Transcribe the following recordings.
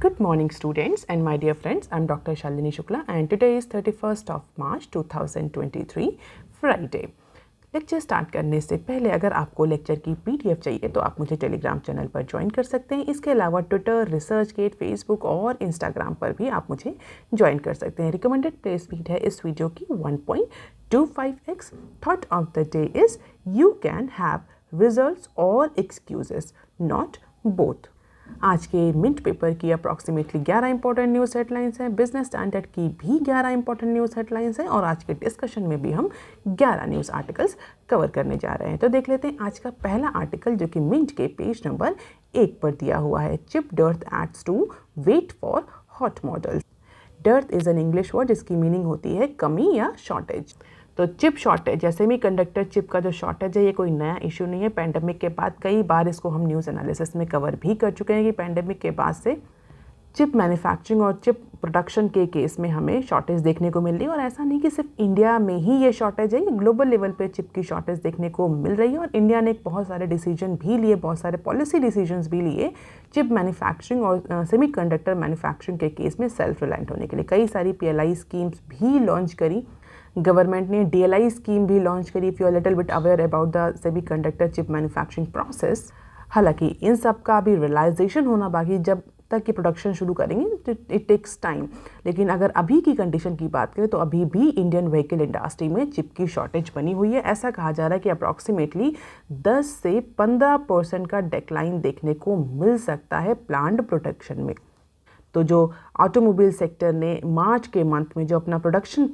Good morning students and my dear friends, I am Dr. Shalini Shukla and today is 31st of March 2023 Friday. Lecture start करने से पहले अगर आपको lecture की PDF चाहिए तो आप मुझे टेलीग्राम चैनल पर ज्वाइन कर सकते हैं। इसके अलावा ट्विटर, रिसर्चगेट, फेसबुक और इंस्टाग्राम पर भी आप मुझे ज्वाइन कर सकते हैं। रिकमेंडेड प्ले स्पीड है इस वीडियो की 1.25x। Thought of the day is you can have results और एक्सक्यूजेस, नॉट बोथ। आज के मिंट पेपर की अप्रॉक्सीमेटली 11 इंपॉर्टेंट न्यूज़ हेडलाइंस हैं। बिजनेस स्टैंडर्ड की भी 11 इंपॉर्टेंट न्यूज़ हेडलाइंस हैं और आज के डिस्कशन में भी हम 11 न्यूज़ आर्टिकल्स कवर करने जा रहे हैं। तो देख लेते हैं आज का पहला आर्टिकल जो कि मिंट के पेज नंबर 1 पर दिया हुआ है। Chip dearth adds to wait for hot models. Dearth is an English word जिसकी मीनिंग होती है कमी या शॉर्टेज। तो चिप शॉर्टेज या सेमीकंडक्टर चिप का जो शॉर्टेज है ये कोई नया इशू नहीं है। पैंडेमिक के बाद कई बार इसको हम न्यूज़ एनालिसिस में कवर भी कर चुके हैं कि पैंडेमिक के बाद से चिप मैन्युफैक्चरिंग और चिप प्रोडक्शन के केस में हमें शॉर्टेज देखने को मिल रही है। और ऐसा नहीं कि सिर्फ इंडिया में ही ये शॉर्टेज है, ये ग्लोबल लेवल पे चिप की शॉर्टेज देखने को मिल रही है। और इंडिया ने बहुत सारे डिसीजन भी लिए, बहुत सारे पॉलिसी डिसीजंस भी लिए चिप मैन्युफैक्चरिंग और सेमीकंडक्टर मैन्युफैक्चरिंग के केस में सेल्फ रिलायंट होने के लिए। कई सारी PLI स्कीम्स भी लॉन्च करी गवर्नमेंट ने, DLI स्कीम भी लॉन्च करी। If you are little bit aware about the semiconductor chip manufacturing process. हालांकि इन सब का अभी रियलाइजेशन होना बाकी, जब तक ये प्रोडक्शन शुरू करेंगे इट टेक्स टाइम। लेकिन अगर अभी की कंडीशन की बात करें तो अभी भी इंडियन व्हीकल इंडस्ट्री में चिप की शॉर्टेज बनी हुई है। ऐसा कहा जा रहा है कि अप्रॉक्सीमेटली 10 से 15% का डिक्लाइन देखने को मिल सकता है प्लांट प्रोडक्शन में। तो जो ऑटोमोबाइल सेक्टर ने मार्च के मंथ में जो अपना प्रोडक्शन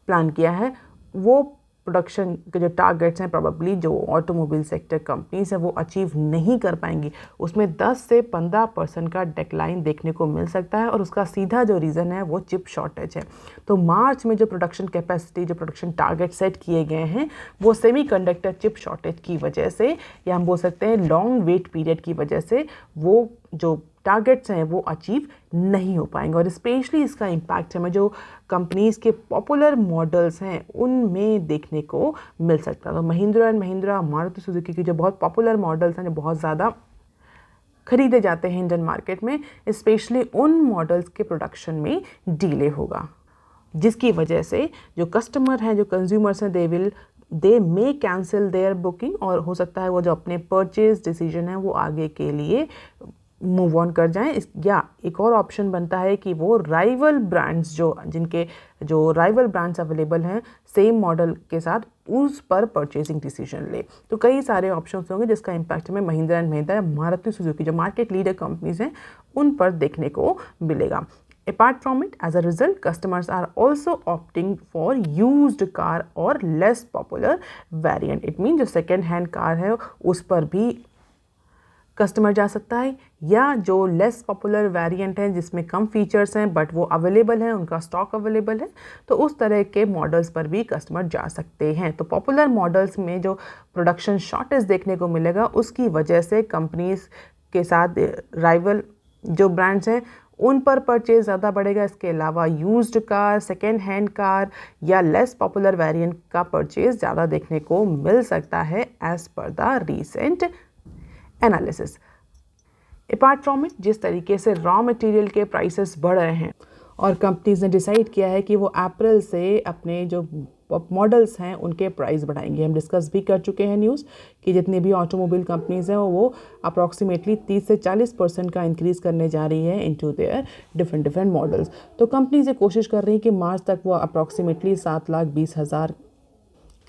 प्लान किया है, वो प्रोडक्शन के जो टारगेट्स हैं प्रोबेबली जो ऑटोमोबाइल सेक्टर कंपनीज हैं वो अचीव नहीं कर पाएंगी। उसमें 10 से 15% का डिक्लाइन देखने को मिल सकता है और उसका सीधा जो रीज़न है वो चिप शॉर्टेज है। तो मार्च में जो प्रोडक्शन कैपेसिटी, जो प्रोडक्शन टारगेट सेट किए गए हैं वो सेमीकंडक्टर चिप शॉर्टेज की वजह से, या हम बोल सकते हैं लॉन्ग वेट पीरियड की वजह से, वो जो टारगेट्स हैं वो अचीव नहीं हो पाएंगे। और स्पेशली इसका इम्पैक्ट हमें जो कंपनीज़ के पॉपुलर मॉडल्स हैं उनमें देखने को मिल सकता है। तो महिंद्रा एंड महिंद्रा, मारुति सुजुकी की जो बहुत पॉपुलर मॉडल्स हैं, जो बहुत ज़्यादा खरीदे जाते हैं इंडियन मार्केट में, स्पेशली उन मॉडल्स के प्रोडक्शन में डिले होगा, जिसकी वजह से जो कस्टमर हैं, जो कंज्यूमर्स हैं, दे मे कैंसिल देयर बुकिंग, और हो सकता है वो जो अपने परचेज डिसीजन है वो आगे के लिए मूव ऑन कर जाएं। या एक और ऑप्शन बनता है कि वो राइवल ब्रांड्स जिनके जो राइवल ब्रांड्स अवेलेबल हैं सेम मॉडल के साथ, उस पर परचेजिंग डिसीजन ले। तो कई सारे ऑप्शंस होंगे जिसका इम्पैक्ट हमें महिंद्रा एंड महिंद्रा, मारुति सुजुकी जो मार्केट लीडर कंपनीज हैं उन पर देखने को मिलेगा। Apart from it, as a result, customers are also opting for used car or less popular variant. It means जो सेकेंड हैंड कार है उस पर भी कस्टमर जा सकता है, या जो लेस पॉपुलर वेरिएंट है जिसमें कम फीचर्स हैं बट वो अवेलेबल है, उनका स्टॉक अवेलेबल है, तो उस तरह के मॉडल्स पर भी कस्टमर जा सकते हैं। तो पॉपुलर मॉडल्स में जो प्रोडक्शन शॉर्टेज देखने को मिलेगा उसकी वजह से कंपनीज के साथ राइवल जो ब्रांड्स हैं उन पर परचेज ज़्यादा बढ़ेगा। इसके अलावा used car, second hand car या लेस पॉपुलर वेरिएंट का परचेज ज़्यादा देखने को मिल सकता है as per the recent analysis. Apart from it, जिस तरीके से रॉ मटेरियल के प्राइसेस बढ़ रहे हैं और कंपनीज ने डिसाइड किया है कि वो अप्रैल से अपने जो मॉडल्स हैं उनके प्राइस बढ़ाएंगे। हम डिस्कस भी कर चुके हैं न्यूज़ कि जितनी भी ऑटोमोबाइल कंपनीज हैं वो अप्रॉक्सीमेटली 30 से 40% का इंक्रीज़ करने जा रही है इनटू देयर डिफरेंट मॉडल्स। तो कंपनीज ये कोशिश कर रही है कि मार्च तक वो अप्रॉक्सीमेटली 7,20,000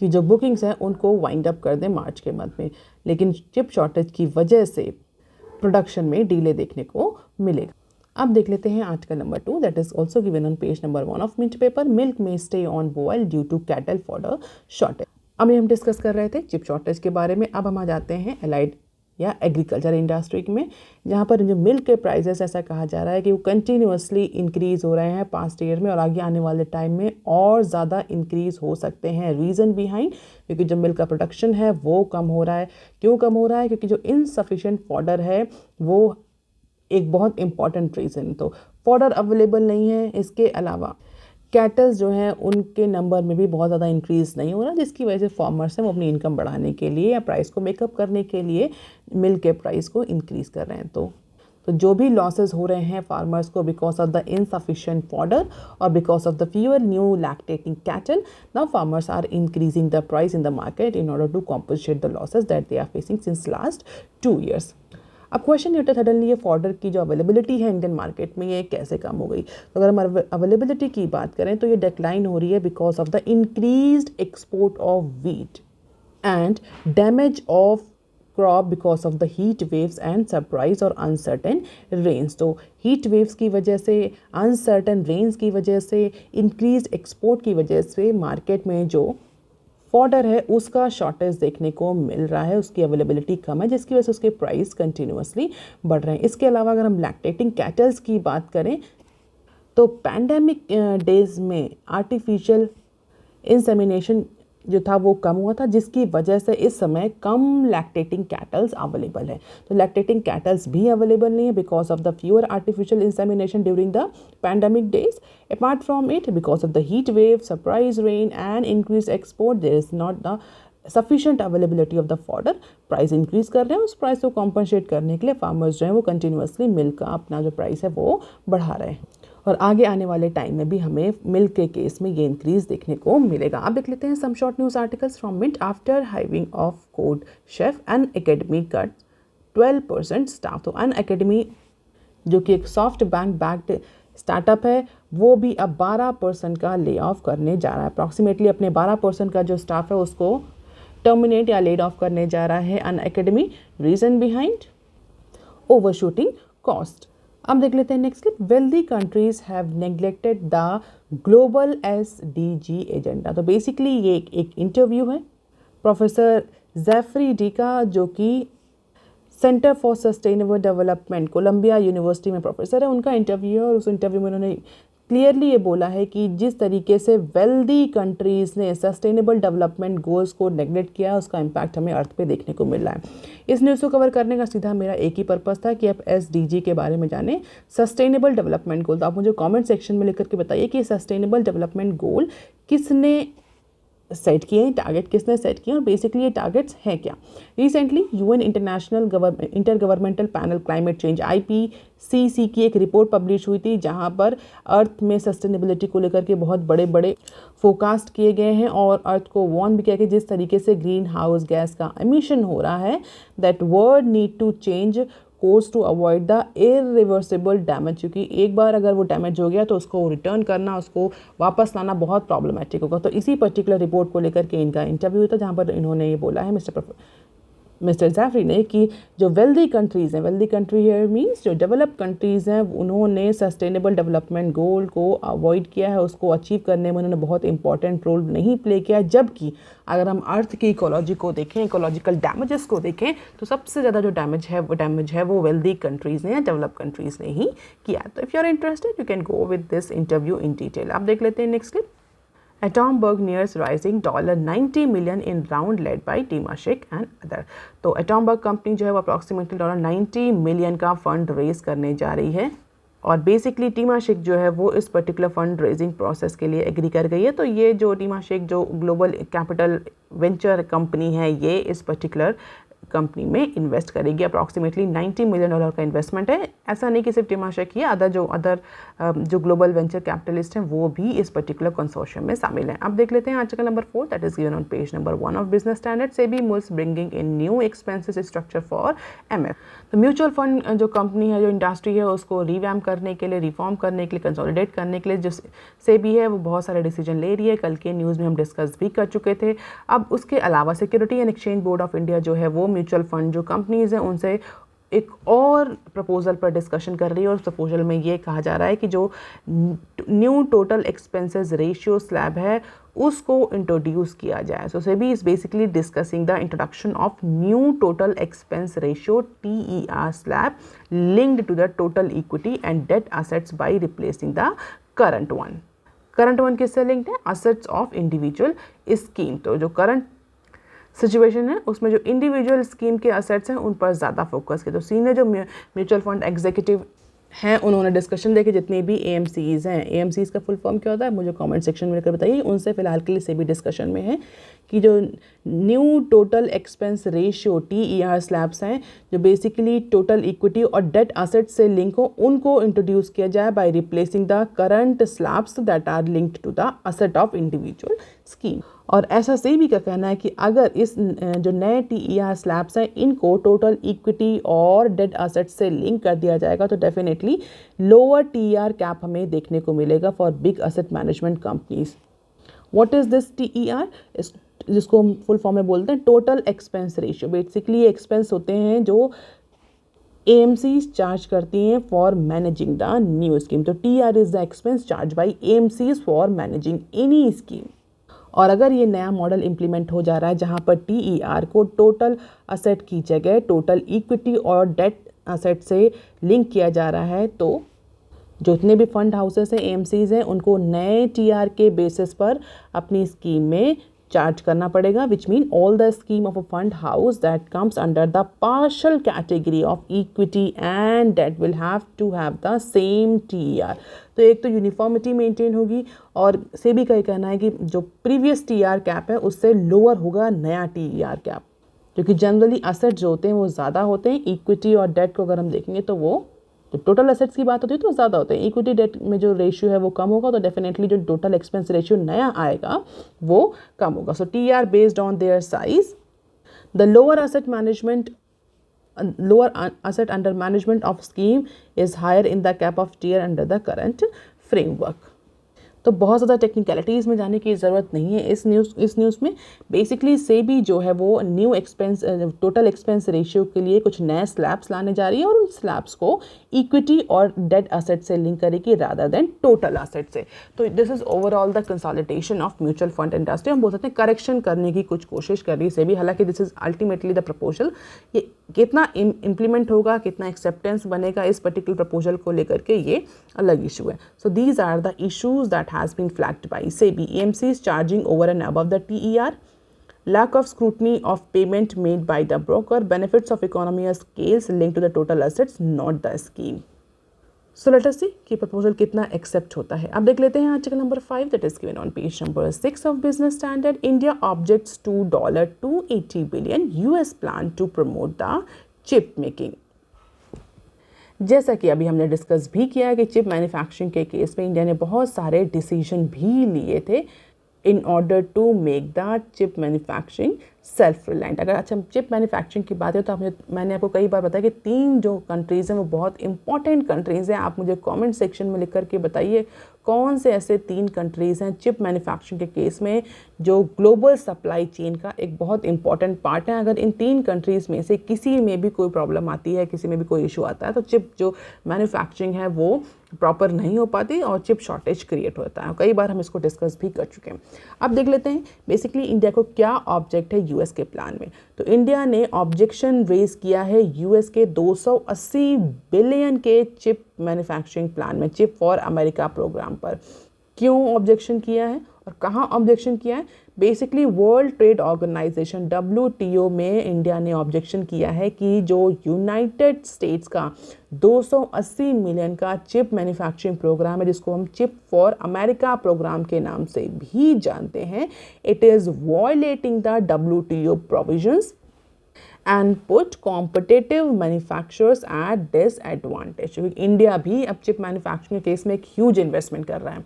की जो बुकिंग्स हैं उनको वाइंड अप कर दें मार्च के मंथ में। लेकिन चिप शॉर्टेज की वजह से प्रोडक्शन में डिले देखने को मिलेगा। अब देख लेते हैं article number 2 that is also given on page number 1 of mint paper. Milk में stay on boil due to cattle fodder shortage. अभी हम डिस्कस कर रहे थे चिप शॉर्टेज के बारे में। अब हम आ जाते हैं एलाइड या एग्रीकल्चर इंडस्ट्री में, जहाँ पर जो मिल्क के प्राइसेस, ऐसा कहा जा रहा है कि वो कंटिन्यूसली इंक्रीज़ हो रहे हैं पास्ट ईयर में और आगे आने वाले टाइम में और ज़्यादा इंक्रीज़ हो सकते हैं। रीज़न बिहाइंड, क्योंकि जो मिल्क का प्रोडक्शन है वो कम हो रहा है। क्यों कम हो रहा है? क्योंकि जो इनसफिशिएंट फॉडर है वो एक बहुत इंपॉर्टेंट रीज़न। तो फॉडर अवेलेबल नहीं है। इसके अलावा कैटल्स जो हैं उनके नंबर में भी बहुत ज़्यादा इंक्रीज़ नहीं हो रहा, जिसकी वजह से फार्मर्स हैं वो अपनी इनकम बढ़ाने के लिए या प्राइस को मेकअप करने के लिए मिल्क के प्राइस को इंक्रीज़ कर रहे हैं। तो तो जो भी लॉसेस हो रहे हैं फार्मर्स को because of the insufficient fodder और because of the fewer new lactating cattle, now farmers are increasing the price in the market in order to compensate the losses that they are facing since last 2 years। अब question ये होता है suddenly ये fodder की जो availability है Indian market में ये कैसे कम हो गई। तो अगर हम अवेलेबिलिटी की बात करें तो ये डिक्लाइन हो रही है because of the increased export of wheat and damage of crop because of the heat waves and surprise और अनसर्टेन रेन्स। तो हीट वेव्स की वजह से, अनसर्टेन रेन्स की वजह से, इंक्रीज एक्सपोर्ट की वजह से मार्केट में जो फॉडर है उसका शॉर्टेज देखने को मिल रहा है, उसकी अवेलेबिलिटी कम है जिसकी वजह से उसके प्राइस कंटिन्यूसली बढ़ रहे हैं। इसके अलावा अगर हम लैक्टेटिंग कैटल्स की बात करें तो पैंडेमिक डेज में आर्टिफिशियल इंसेमिनेशन जो था वो कम हुआ था जिसकी वजह से इस समय कम लैक्टेटिंग कैटल्स अवेलेबल है। तो लैक्टेटिंग कैटल्स भी अवेलेबल नहीं है because of the fewer artificial insemination during the pandemic days. Apart from it, because of the heat wave, surprise rain and increase export, there is not the sufficient availability of the fodder. Price increase कर रहे हैं, उस price को compensate करने के लिए farmers जो है वो कंटिन्यूसली मिल्क का अपना जो प्राइस है वो बढ़ा रहे हैं और आगे आने वाले टाइम में भी हमें मिल्क के केस में ये इंक्रीज देखने को मिलेगा। अब देख लेते हैं some short news articles from Mint. After hiring of CodeChef Unacademy cut 12% staff. तो अन एकेडमी जो कि एक सॉफ्ट बैंक बैक्ड स्टार्टअप है वो भी अब 12% का ले ऑफ करने जा रहा है। अप्रॉक्सीमेटली अपने 12% का जो स्टाफ है उसको टर्मिनेट या लेड ऑफ करने जा रहा है Unacademy. Reason behind overshooting cost. अब देख लेते हैं next clip. Wealthy countries have neglected the global SDG agenda. तो बेसिकली ये एक इंटरव्यू है प्रोफेसर जेफरी डी का जो कि centre for sustainable development Columbia university में प्रोफेसर है, उनका इंटरव्यू है और उस इंटरव्यू में उन्होंने क्लियरली ये बोला है कि जिस तरीके से वेल्दी कंट्रीज़ ने सस्टेनेबल डेवलपमेंट गोल्स को नेगलेक्ट किया उसका इम्पैक्ट हमें अर्थ पे देखने को मिल रहा है। इस न्यूज़ को कवर करने का सीधा मेरा एक ही पर्पस था कि आप SDG के बारे में जानें, सस्टेनेबल डेवलपमेंट गोल। तो आप मुझे कमेंट सेक्शन में लिख करके बताइए कि सस्टेनेबल डेवलपमेंट गोल किसने सेट किए हैं, टारगेट किसने सेट किए और बेसिकली ये टारगेट्स हैं क्या। Recently UN inter governmental panel climate change IPCC की एक रिपोर्ट पब्लिश हुई थी जहां पर अर्थ में सस्टेनेबिलिटी को लेकर के बहुत बड़े बड़े फोरकास्ट किए गए हैं और अर्थ को वार्न भी किया कि जिस तरीके से ग्रीन हाउस गैस का एमिशन हो रहा है that world need to change course to avoid the irreversible damage. क्योंकि एक बार अगर वो डैमेज हो गया तो उसको रिटर्न करना, उसको वापस लाना बहुत प्रॉब्लमेटिक होगा। तो इसी पर्टिकुलर रिपोर्ट को लेकर के इनका इंटरव्यू था जहाँ पर इन्होंने ये बोला है मिस्टर जेफरी ने कि जो वेल्दी कंट्रीज़ हैं, वेल्दी कंट्री हियर मीन्स जो डेवलप कंट्रीज़ हैं, उन्होंने सस्टेनेबल डेवलपमेंट गोल को अवॉइड किया है, उसको अचीव करने में उन्होंने बहुत इंपॉर्टेंट रोल नहीं प्ले किया। जबकि अगर हम अर्थ की इकोलॉजी को देखें, इकोलॉजिकल डैमेजेस को देखें तो सबसे ज़्यादा जो डैमेज है वो वेल्दी कंट्रीज़ ने या डेवलप कंट्रीज़ ने ही किया। तो if you are interested you can go with this interview in detail. आप देख लेते हैं next clip. Atomberg nears rising $90 million in round led by Temasek and other। तो Atomberg कंपनी जो है वो अप्रॉक्सीमेटली $90 million का फंड रेज करने जा रही है और बेसिकली टीमाशेक जो है वो इस पर्टिकुलर फंड रेजिंग प्रोसेस के लिए एग्री कर गई है। तो ये जो टीमाशेक जो ग्लोबल कैपिटल वेंचर कंपनी है ये इस पर्टिकुलर कंपनी में इन्वेस्ट करेगी। अप्रॉक्सीमेटली $90 मिलियन का इन्वेस्टमेंट है। ऐसा नहीं कि सिर्फ टीमाशेक ही, अदर जो ग्लोबल वेंचर कैपिटलिस्ट हैं वो भी इस पर्टिकुलर कंसोर्शियम में शामिल हैं। अब देख लेते हैं article number 4 that is given on page number 1 of Business standard. SEBI moves bringing in new expenses structure for MF। तो म्यूचुअल फंड जो कंपनी है, जो इंडस्ट्री है, उसको रिवैम्प करने के लिए, रिफॉर्म करने के लिए, कंसोलिडेट करने के लिए जो सेबी है वो बहुत सारे डिसीजन ले रही है। कल के न्यूज़ में हम डिस्कस भी कर चुके थे। अब उसके अलावा security and exchange board of India जो है वो म्यूचुअल फंड जो कंपनीज हैं उनसे एक और प्रपोजल पर डिस्कशन कर रही है और उस प्रपोजल में ये कहा जा रहा है कि जो new total expenses ratio slab है उसको इंट्रोड्यूस किया जाए। So SEBI is basically discussing the introduction of new total expense ratio TER slab linked to the total equity and debt assets by replacing the current one किससे linked है? Assets of individual scheme. तो जो current situation है उसमें जो individual scheme के assets हैं उन पर ज़्यादा फोकस किया। तो सीनियर जो म्यूचुअल फंड एग्जीक्यूटिव हैं उन्होंने डिस्कशन देखे जितनी भी AMCs हैं। AMCs का फुल फॉर्म क्या होता है मुझे कमेंट सेक्शन में लेकर बताइए। उनसे फ़िलहाल के लिए से भी डिस्कशन में है कि जो new total expense ratio TER slabs हैं जो बेसिकली टोटल इक्विटी और डेट असेट से लिंक हो, उनको इंट्रोड्यूस किया जाए by replacing the current slabs that are linked to the asset of individual scheme. और ऐसा सेबी का कहना है कि अगर इस जो नए TER स्लैब्स हैं इनको टोटल इक्विटी और डेट असेट से लिंक कर दिया जाएगा तो डेफिनेटली लोअर TER कैप हमें देखने को मिलेगा for big asset management companies. What is this TER, जिसको हम फुल फॉर्म में बोलते हैं total expense ratio. Basically expense होते हैं जो AMCs चार्ज करती हैं for managing the new scheme. तो TER is the expense charge by AMCs for managing any scheme. और अगर ये नया मॉडल इम्प्लीमेंट हो जा रहा है जहाँ पर TER को टोटल असेट की जगह टोटल इक्विटी और डेट असेट से लिंक किया जा रहा है, तो जितने भी फंड हाउसेस हैं AMCs हैं उनको नए TER के बेसिस पर अपनी स्कीम में चार्ज करना पड़ेगा, which mean all the scheme of a fund house that comes under the partial category of equity and debt will have to have the same TER। तो एक तो यूनिफॉर्मिटी मेंटेन होगी और सेबी का ये कहना है कि जो प्रीवियस TER कैप है उससे लोअर होगा नया TER कैप, क्योंकि जनरली असेट जो होते हैं वो ज़्यादा होते हैं। इक्विटी और डेट को अगर हम देखेंगे तो वो तो टोटल एसेट्स की बात होती है तो ज़्यादा होते हैं, इक्विटी डेट में जो रेशियो है वो कम होगा, तो डेफिनेटली जो टोटल एक्सपेंस रेशियो नया आएगा वो कम होगा। सो TER based on their size, the lower asset under management of scheme is higher in the cap of TER under the current framework। तो बहुत ज़्यादा टेक्निकलिटीज़ में जाने की ज़रूरत नहीं है इस न्यूज़ में। बेसिकली सेबी जो है वो new expense total expense ratio के लिए कुछ नए स्लैब्स लाने जा रही है और उन स्लैब्स को इक्विटी और डेट असेट से लिंक करेगी रादर देन टोटल असेट से। तो this is overall the consolidation of mutual fund industry. हम बोल सकते हैं करेक्शन करने की कुछ कोशिश कर रही है सेबी, हालांकि this is ultimately the proposal. ये कितना इम्प्लीमेंट होगा, कितना एक्सेप्टेंस बनेगा इस पर्टिकुलर प्रपोजल को लेकर के, ये अलग इशू है। So these are the issues that has been flagged by SEBI. AMCs charging over and above the TER, lack of scrutiny of payment made by the broker, benefits of economy of scales linked to the total assets, not the scheme. So let us see कि proposal कितना accept होता है। अब देख लेते हैं article number 5 that is given on page number 6 of Business Standard. India objects to $280 billion US plan to promote the chip making. जैसा कि अभी हमने डिस्कस भी किया कि चिप मैन्युफैक्चरिंग के केस में इंडिया ने बहुत सारे डिसीजन भी लिए थे in order to make the chip manufacturing self reliant. अगर अच्छा चिप मैन्युफैक्चरिंग की बात है तो मैंने आपको कई बार बताया कि 3 जो कंट्रीज़ हैं वो बहुत इंपॉर्टेंट कंट्रीज़ हैं। आप मुझे कमेंट सेक्शन में लिख करके बताइए कौन से ऐसे 3 कंट्रीज़ हैं चिप मैन्युफैक्चरिंग के केस में जो ग्लोबल सप्लाई चेन का एक बहुत इंपॉर्टेंट पार्ट है। अगर इन 3 कंट्रीज़ में से किसी में भी कोई प्रॉब्लम आती है, किसी में भी कोई इशू आता है, तो चिप जो मैन्युफैक्चरिंग है वो प्रॉपर नहीं हो पाती और चिप शॉर्टेज क्रिएट होता है। कई बार हम इसको डिस्कस भी कर चुके हैं। अब देख लेते हैं बेसिकली इंडिया को क्या ऑब्जेक्ट है यूएस के प्लान में। तो इंडिया ने ऑब्जेक्शन रेज किया है यूएस के 280 बिलियन के चिप मैन्युफैक्चरिंग प्लान में, चिप फॉर अमेरिका प्रोग्राम पर। क्यों ऑब्जेक्शन किया है और कहाँ ऑब्जेक्शन किया है? Basically world trade organisation WTO में इंडिया ने ऑब्जेक्शन किया है कि जो यूनाइटेड स्टेट्स का 280 मिलियन का चिप मैन्युफैक्चरिंग प्रोग्राम है, जिसको हम चिप फॉर अमेरिका प्रोग्राम के नाम से भी जानते हैं, it is violating the WTO provisions and put competitive manufacturers at disadvantage। India भी अब चिप मैन्युफैक्चरिंग के केस में एक ह्यूज इन्वेस्टमेंट कर रहा है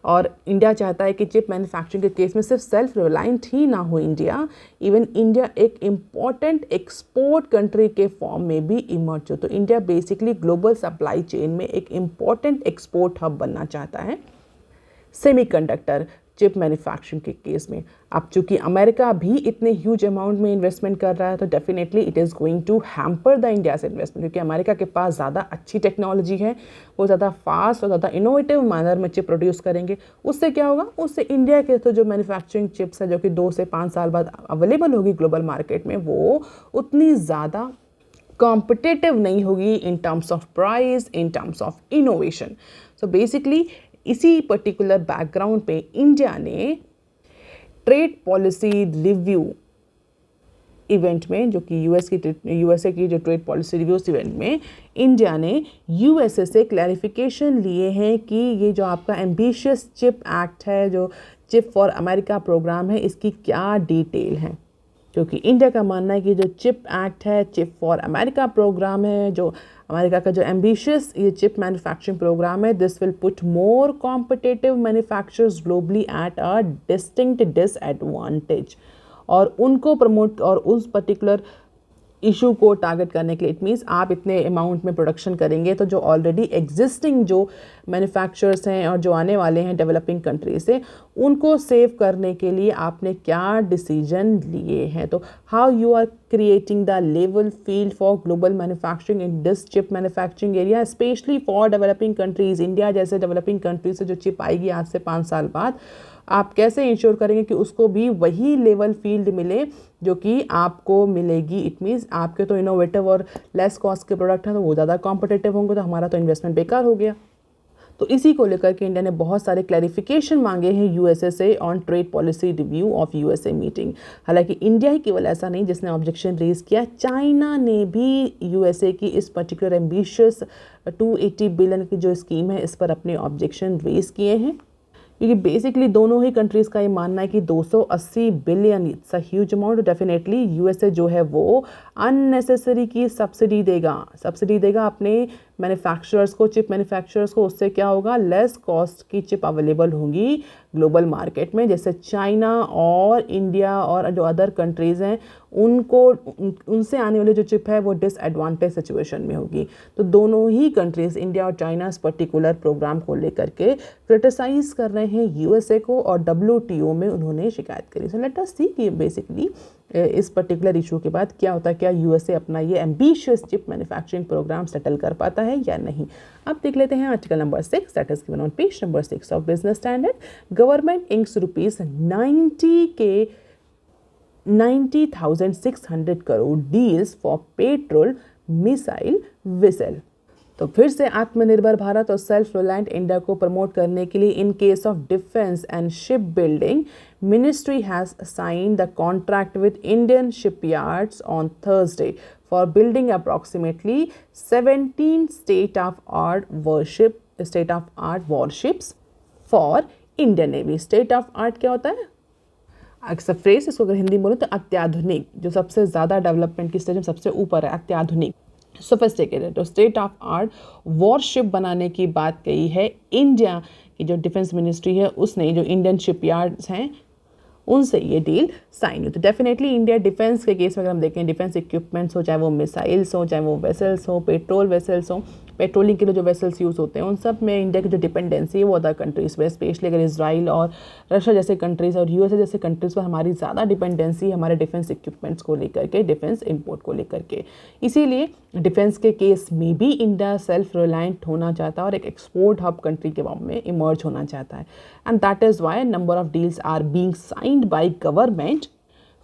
और इंडिया चाहता है कि चिप मैन्युफैक्चरिंग के केस में सिर्फ सेल्फ रिलायंट ही ना हो इंडिया, इवन इंडिया एक इम्पॉर्टेंट एक्सपोर्ट कंट्री के फॉर्म में भी इमर्ज हो। तो India basically global supply chain में एक इम्पॉर्टेंट एक्सपोर्ट हब बनना चाहता है सेमीकंडक्टर चिप मैन्युफैक्चरिंग के केस में। अब चूंकि अमेरिका भी इतने ह्यूज अमाउंट में इन्वेस्टमेंट कर रहा है तो definitely it is going to hamper the India's investment, क्योंकि अमेरिका के पास ज़्यादा अच्छी टेक्नोलॉजी है, वो ज़्यादा फास्ट और ज़्यादा इनोवेटिव मैनर में चिप प्रोड्यूस करेंगे। उससे क्या होगा? उससे इंडिया के तो जो मैन्युफैक्चरिंग चिप्स है जो कि 2 से 5 साल बाद अवेलेबल होगी ग्लोबल मार्केट में, वो उतनी ज़्यादा कॉम्पिटिटिव नहीं होगी in terms of price, in terms of innovation. So basically इसी पर्टिकुलर बैकग्राउंड पे इंडिया ने ट्रेड पॉलिसी रिव्यू इवेंट में, जो कि यूएसए की जो ट्रेड पॉलिसी रिव्यू इवेंट में इंडिया ने यूएसए से क्लैरिफिकेशन लिए हैं कि ये जो आपका एम्बिशियस चिप एक्ट है, जो चिप फॉर अमेरिका प्रोग्राम है, इसकी क्या डिटेल है। क्योंकि इंडिया का मानना है कि जो चिप एक्ट है, चिप फॉर अमेरिका प्रोग्राम है, जो अमेरिका का जो एम्बिशियस ये चिप मैन्युफैक्चरिंग प्रोग्राम है, this will put more competitive manufacturers globally at a distinct disadvantage, और उनको प्रमोट और उस पर्टिकुलर इशू को टारगेट करने के लिए, इट मीन्स आप इतने अमाउंट में प्रोडक्शन करेंगे तो जो ऑलरेडी एग्जिस्टिंग जो मैन्युफैक्चरर्स हैं और जो आने वाले हैं डेवलपिंग कंट्री से, उनको सेव करने के लिए आपने क्या डिसीजन लिए हैं। तो how you are creating the level field for global manufacturing in this chip manufacturing area, specially for developing countries. India जैसे डेवलपिंग कंट्रीज से जो चिप आएगी आज से 5 साल बाद, आप कैसे इंश्योर करेंगे कि उसको भी वही लेवल फील्ड मिले जो कि आपको मिलेगी। इट मीन्स आपके तो इनोवेटिव और लेस कॉस्ट के प्रोडक्ट हैं तो वो ज़्यादा कॉम्पिटिटिव होंगे, तो हमारा तो इन्वेस्टमेंट बेकार हो गया। तो इसी को लेकर के इंडिया ने बहुत सारे क्लैरिफिकेशन मांगे हैं यूएसए से on trade policy review of USA meeting. हालांकि इंडिया ही केवल ऐसा नहीं जिसने ऑब्जेक्शन रेज किया, चाइना ने भी यूएसए की इस पर्टिकुलर एम्बिशियस 280 बिलियन की जो स्कीम है इस पर अपने ऑब्जेक्शन रेज किए हैं। क्योंकि बेसिकली दोनों ही कंट्रीज़ का ये मानना है कि 280 billion it's a huge amount. Definitely USA जो है वो अननेसेसरी की सब्सिडी देगा अपने मैन्युफैक्चरर्स को, चिप मैन्युफैक्चरर्स को। उससे क्या होगा, लेस कॉस्ट की चिप अवेलेबल होंगी ग्लोबल मार्केट में, जैसे चाइना और इंडिया और जो अदर कंट्रीज़ हैं उनसे आने वाली जो चिप है वो डिसएडवांटेज सिचुएशन में होगी। तो दोनों ही कंट्रीज़, इंडिया और चाइना, इस पर्टिकुलर प्रोग्राम को लेकर के क्रिटिसाइज कर रहे हैं यूएसए को, और WTO में उन्होंने शिकायत करी। सो लेट अस सी कि बेसिकली इस पर्टिकुलर इशू के बाद क्या होता है, क्या यूएसए अपना ये ambitious chip manufacturing programme settle कर पाता है या नहीं। अब देख लेते हैं article number 6 that is given on page number 6 of Business Standard. Government inks ₹90,600 crore deals for patrol missile vessel. तो फिर से आत्मनिर्भर भारत और सेल्फ रिलायंट इंडिया को प्रमोट करने के लिए in case of defence and ship building, ministry has signed the contract with Indian shipyards on Thursday for building approximately 17 state of art warships for Indian navy. State of art क्या होता है? अक्सर phrase, इसको अगर हिंदी बोलो तो अत्याधुनिक, जो सबसे ज़्यादा डेवलपमेंट की स्टेज में सबसे ऊपर है, अत्याधुनिक, सोफिस्टिकेटेड। तो स्टेट ऑफ आर्ट वॉरशिप बनाने की बात कही है इंडिया की जो डिफेंस मिनिस्ट्री है उसने, जो इंडियन शिपयार्ड्स हैं उनसे ये डील साइन हुई। तो डेफिनेटली इंडिया डिफेंस के केस में अगर हम देखें, डिफेंस इक्विपमेंट्स हो, चाहे वो मिसाइल्स हो, चाहे वो वेसल्स हो, पेट्रोल वेसल्स हो, पेट्रोलिंग के लिए जो वेसल्स यूज़ होते हैं, उन सब में इंडिया की जो डिपेंडेंसी है वो अदर कंट्रीज़ पे, स्पेशली अगर इसराइल और रशिया जैसे कंट्रीज़ और यूएसए जैसे कंट्रीज़ पर हमारी ज़्यादा डिपेंडेंसी है हमारे डिफेंस इक्विपमेंट्स को लेकर के, डिफेंस इंपोर्ट को लेकर के। इसीलिए डिफेंस के केस में भी इंडिया सेल्फ रिलायंट होना चाहता है और एक एक्सपोर्ट हब कंट्री के फॉर्म में इमर्ज होना चाहता है। And that is why number of deals are being signed by government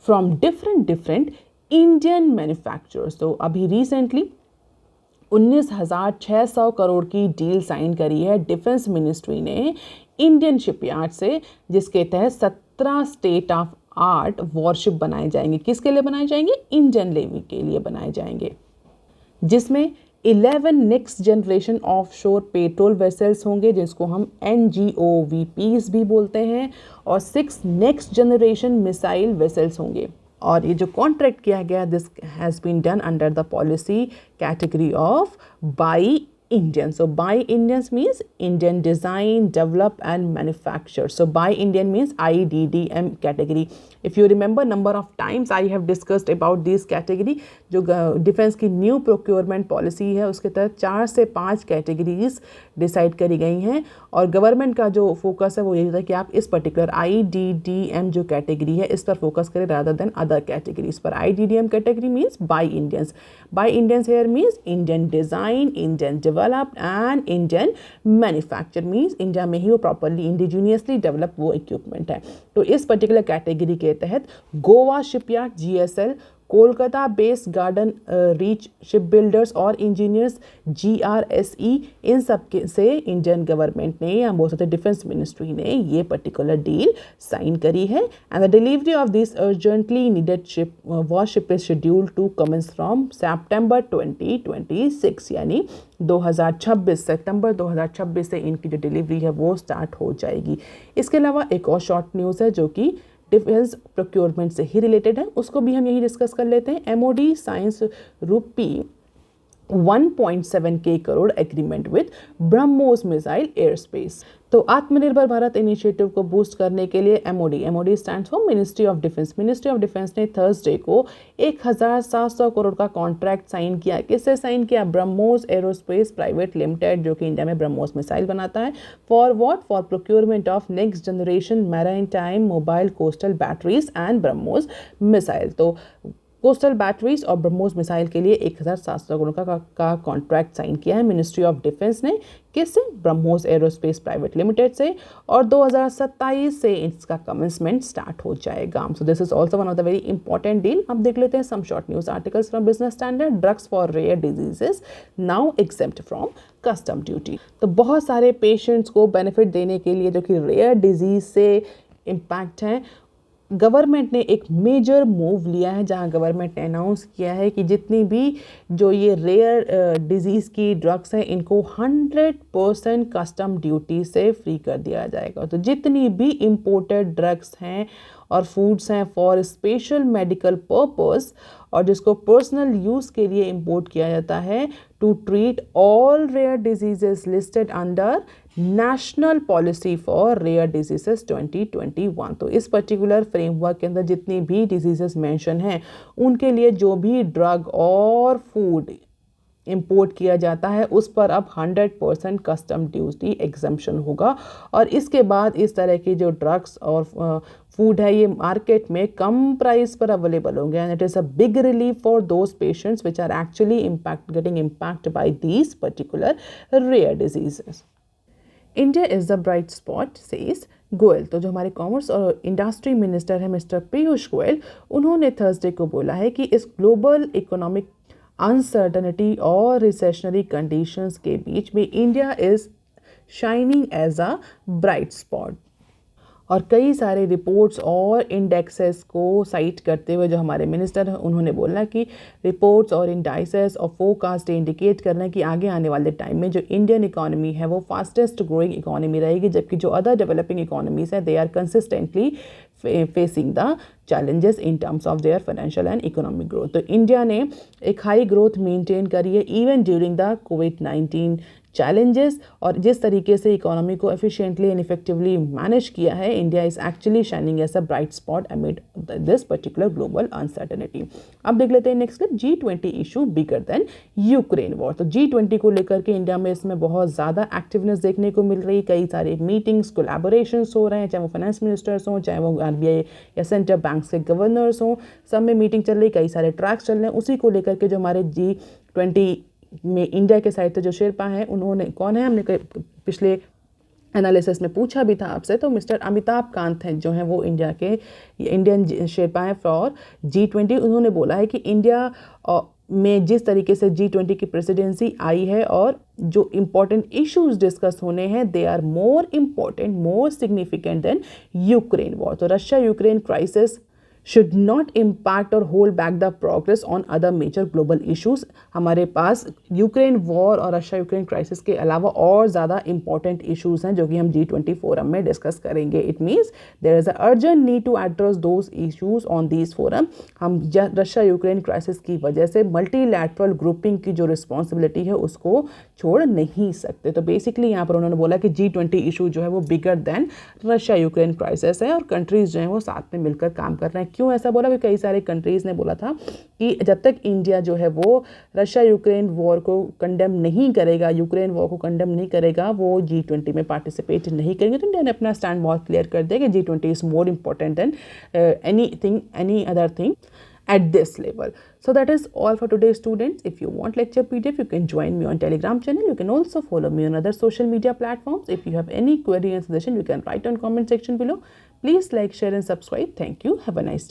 from different Indian manufacturers. तो अभी रिसेंटली 19,600 करोड़ की डील साइन करी है डिफेंस मिनिस्ट्री ने इंडियन शिपयार्ड से, जिसके तहत 17 स्टेट ऑफ आर्ट वॉरशिप बनाए जाएंगे। किसके लिए बनाए जाएंगे? इंडियन नेवी के लिए बनाए जाएंगे, जिसमें 11 next generation offshore patrol vessels होंगे जिसको हम NGOVPs भी बोलते हैं, और 6 नेक्स्ट जनरेशन मिसाइल वेसल्स होंगे। और ये जो कॉन्ट्रैक्ट किया गया, this has been done under the policy category of buy Indian. So buy Indians means Indian design, develop and manufacture. So buy Indian means IDDM category. If you remember, number of times I have discussed about this category. जो defence की new procurement policy है उसके तहत 4 से 5 categories decide करी गई हैं, और गवर्नमेंट का जो फोकस है वो यही होता है कि आप इस पर्टिकुलर IDDM जो कैटेगरी है इस पर फोकस करें रादर देन अदर कैटेगरीज पर। IDDM category means buy Indians. Buy Indians here means Indian design, Indian developed and Indian manufacture, means India में ही वो प्रॉपरली इंडिजीनियसली डेवलप वो इक्विपमेंट है। तो इस पर्टिकुलर कैटेगरी के तहत Goa shipyard GSL Kolkata based Garden Reach ship builders और इंजीनियर्स GRSE, इन सब के से इंडियन गवर्नमेंट ने या बोल सकते डिफेंस मिनिस्ट्री ने ये पर्टिकुलर डील साइन करी है। And the delivery of this urgently needed ship warship is scheduled to commence from September 2026, यानी 2026 सितंबर 2026 से इनकी जो डिलीवरी है वो स्टार्ट हो जाएगी। इसके अलावा एक और शॉर्ट न्यूज़ है जो कि डिफेंस प्रोक्योरमेंट से ही रिलेटेड है, उसको भी हम यही डिस्कस कर लेते हैं। MOD science rupee 1.7K crore agreement with BrahMos missile air space. तो आत्मनिर्भर भारत इनिशिएटिव को बूस्ट करने के लिए MOD stands for ministry of defence ने थर्सडे को 1700 करोड़ का कॉन्ट्रैक्ट साइन किया। किससे साइन किया? ब्रह्मोस एरोस्पेस प्राइवेट लिमिटेड, जो कि इंडिया में ब्रह्मोस मिसाइल बनाता है। For what? For procurement of next generation marine time mobile coastal batteries and BrahMos missile. तो कोस्टल बैटरीज और ब्रह्मोस मिसाइल के लिए 1700 करोड़ का कॉन्ट्रैक्ट साइन किया है मिनिस्ट्री ऑफ डिफेंस ने। किससे? ब्रह्मोस एरोस्पेस प्राइवेट लिमिटेड से, और 2027 से इसका कमेंसमेंट स्टार्ट हो जाएगा। So this is also one of the very important deal. अब देख लेते हैं some short news articles from Business Standard. Drugs for rare diseases now except from custom duty. तो बहुत सारे पेशेंट्स को बेनिफिट देने के लिए जो कि रेयर डिजीज से इम्पैक्ट है, गवर्नमेंट ने एक मेजर मूव लिया है, जहां गवर्नमेंट ने अनाउंस किया है कि जितनी भी जो ये रेयर डिजीज़ की ड्रग्स हैं इनको 100% कस्टम ड्यूटी से फ्री कर दिया जाएगा। तो जितनी भी इम्पोर्टेड ड्रग्स हैं और फूड्स हैं फॉर स्पेशल मेडिकल पर्पस और जिसको पर्सनल यूज़ के लिए इंपोर्ट किया जाता है, to treat all rare diseases listed under national policy for rare diseases 2021। तो इस पर्टिकुलर फ्रेमवर्क के अंदर जितनी भी डिजीजेस मेंशन हैं उनके लिए जो भी ड्रग और फूड इंपोर्ट किया जाता है उस पर अब 100% कस्टम ड्यूटी एग्जम्पशन होगा। और इसके बाद इस तरह की जो ड्रग्स और फूड है ये मार्केट में कम प्राइस पर अवेलेबल होंगे। And it is a big relief for those patients which are actually getting impact by these particular rare diseases. India is the bright spot says Goyal. तो जो हमारे कॉमर्स और इंडस्ट्री मिनिस्टर है mister Piyush Goyal, उन्होंने Thursday को बोला है कि इस ग्लोबल इकोनॉमिक अनसर्टनिटी और रिसेशनरी कंडीशंस के बीच में India is shining as a bright spot. और कई सारे रिपोर्ट्स और इंडेक्सेस को साइट करते हुए जो हमारे मिनिस्टर हैं उन्होंने बोला कि रिपोर्ट्स और इंडाइसेस और फोरकास्ट इंडिकेट कर रहे हैं कि आगे आने वाले टाइम में जो इंडियन इकोनॉमी है वो फास्टेस्ट ग्रोइंग इकोनॉमी रहेगी, जबकि जो अदर डेवलपिंग इकोनॉमीज हैं they are consistently facing the challenges in terms of their financial and economic growth। तो इंडिया ने एक हाई ग्रोथ मेंटेन करी है even during the covid challenges, और जिस तरीके से इकोनॉमी को एफिशिएंटली एंड इफेक्टिवली मैनेज किया है, India is actually shining as a bright spot amid this particular global uncertainty. अब देख लेते हैं next clip, G20 issue bigger than Ukraine war. तो G20 को लेकर के इंडिया में इसमें बहुत ज़्यादा एक्टिवनेस देखने को मिल रही है। कई सारे मीटिंग्स कोलैबोरेशंस हो रहे हैं, चाहे वो फाइनेंस मिनिस्टर्स हों, चाहे वो RBI या सेंट्रल बैंक के गवर्नर्स हों, सब में मीटिंग चल रही, कई सारे ट्रैक्स चल रहे हैं। उसी को लेकर के जो हमारे G20 में इंडिया के साइड से जो शेरपा हैं, उन्होंने कौन है, हमने पिछले एनालिसिस में पूछा भी था आपसे, तो मिस्टर अमिताभ कांत हैं जो हैं वो इंडिया के इंडियन शेरपा हैं फॉर G20। उन्होंने बोला है कि इंडिया में जिस तरीके से G20 की प्रेसिडेंसी आई है और जो इम्पोर्टेंट इश्यूज डिस्कस होने हैं they are more important, more significant than Ukraine war. तो Russia Ukraine crisis should not impact or hold back the progress on other major global issues। हमारे पास यूक्रेन वॉर और Russia Ukraine crisis के अलावा और ज़्यादा important issues हैं जो कि हम G20 फोरम में डिस्कस करेंगे। It means there is a urgent need to address those issues on this forum. हम रशिया यूक्रेन क्राइसिस की वजह से मल्टीलैटरल ग्रुपिंग की जो रिस्पॉन्सिबिलिटी है उसको छोड़ नहीं सकते। तो बेसिकली यहाँ पर उन्होंने बोला कि G20 इशू जो है वो bigger than Russia Ukraine crisis है और कंट्रीज़ जो हैं वो साथ में मिलकर काम कर रहे हैं। क्यों ऐसा बोला? क्योंकि कई सारे कंट्रीज़ ने बोला था कि जब तक इंडिया जो है वो रशिया यूक्रेन वॉर को कंडेम नहीं करेगा, यूक्रेन वॉर को कंडेम नहीं करेगा, वो G20 में पार्टिसिपेट नहीं करेंगे। तो इंडिया ने अपना स्टैंड बहुत क्लियर कर दिया कि G20 is more important then any other thing at this level। So that is all for today, students. If you want lecture PDF, you can join me on Telegram channel. You can also follow me on other social media platforms. If you have any query and suggestion, you can write on comment section below. Please like, share and subscribe. Thank you. Have a nice day.